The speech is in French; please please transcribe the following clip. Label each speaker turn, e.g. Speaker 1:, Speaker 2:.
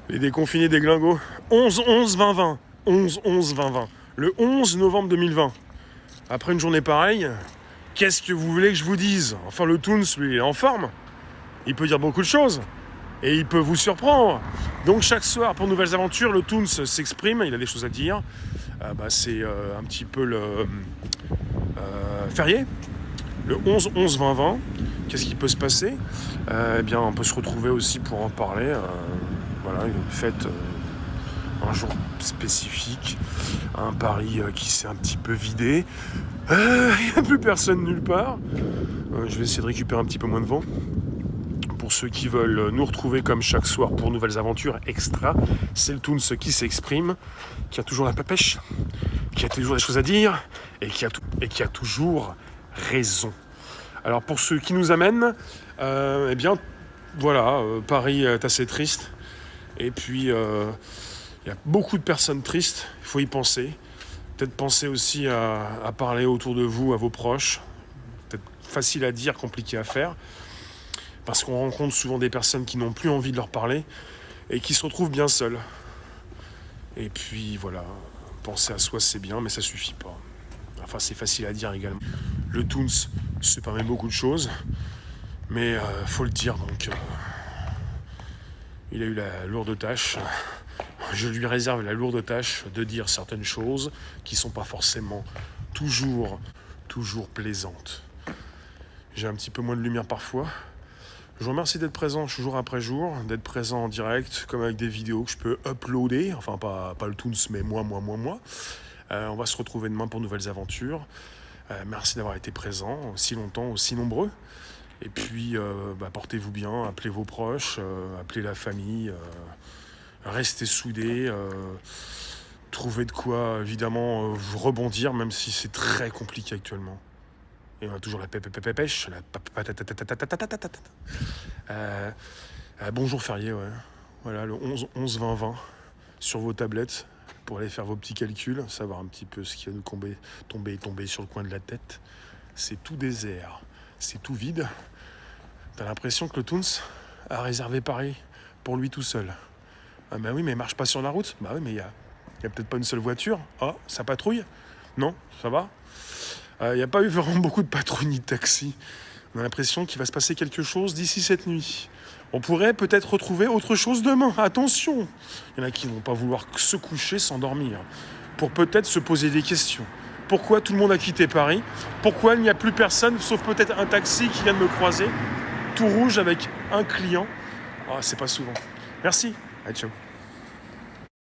Speaker 1: Les déconfinés des glingos. 11-11-20-20. 11-11-20-20. Le 11 novembre 2020. Après une journée pareille, qu'est-ce que vous voulez que je vous dise? Enfin, le Toons, lui, il est en forme. Il peut dire beaucoup de choses. Et il peut vous surprendre. Donc chaque soir, pour Nouvelles Aventures, le Toons s'exprime. Il a des choses à dire. C'est un petit peu le férié. Le 11-11-20-20. Qu'est-ce qui peut se passer? On peut se retrouver aussi pour en parler. Une fête, un jour spécifique, un Paris qui s'est un petit peu vidé. Il n'y a plus personne nulle part. Je vais essayer de récupérer un petit peu moins de vent. Pour ceux qui veulent nous retrouver comme chaque soir pour Nouvelles Aventures extra, c'est le Toons qui s'exprime, qui a toujours la pêche, qui a toujours des choses à dire et qui a toujours raison. Alors pour ceux qui nous amènent, Paris est assez triste. Et puis, il y a beaucoup de personnes tristes, il faut y penser. Peut-être penser aussi à parler autour de vous, à vos proches. Peut-être facile à dire, compliqué à faire. Parce qu'on rencontre souvent des personnes qui n'ont plus envie de leur parler et qui se retrouvent bien seules. Et puis voilà, penser à soi c'est bien, mais ça suffit pas. Enfin, c'est facile à dire également. Le Toons se permet beaucoup de choses, mais faut le dire donc. Il a eu la lourde tâche. Je lui réserve la lourde tâche de dire certaines choses qui ne sont pas forcément toujours plaisantes. J'ai un petit peu moins de lumière parfois. Je vous remercie d'être présent jour après jour, d'être présent en direct, comme avec des vidéos que je peux uploader. Enfin, pas le Toons, mais moi. On va se retrouver demain pour Nouvelles Aventures. Merci d'avoir été présent aussi longtemps, aussi nombreux. Et puis, portez-vous bien, appelez vos proches, appelez la famille, restez soudés, trouvez de quoi, évidemment, vous rebondir, même si c'est très compliqué actuellement. Et on a toujours la pêche, la bonjour férié, ouais. Voilà, le 11-11-20-20 sur vos tablettes pour aller faire vos petits calculs, savoir un petit peu ce qui va nous tomber sur le coin de la tête. C'est tout désert. C'est tout vide. T'as l'impression que le Toons a réservé Paris pour lui tout seul. Ah oui, mais il marche pas sur la route. Bah oui, mais il y a peut-être pas une seule voiture. Ah, ça patrouille? Non, ça va? Il n'y a pas eu vraiment beaucoup de patrouilles ni de taxis. On a l'impression qu'il va se passer quelque chose d'ici cette nuit. On pourrait peut-être retrouver autre chose demain. Attention! Il y en a qui ne vont pas vouloir se coucher, s'endormir, pour peut-être se poser des questions. Pourquoi tout le monde a quitté Paris? Pourquoi il n'y a plus personne, sauf peut-être un taxi qui vient de me croiser, tout rouge avec un client? C'est pas souvent. Merci. Allez, ciao.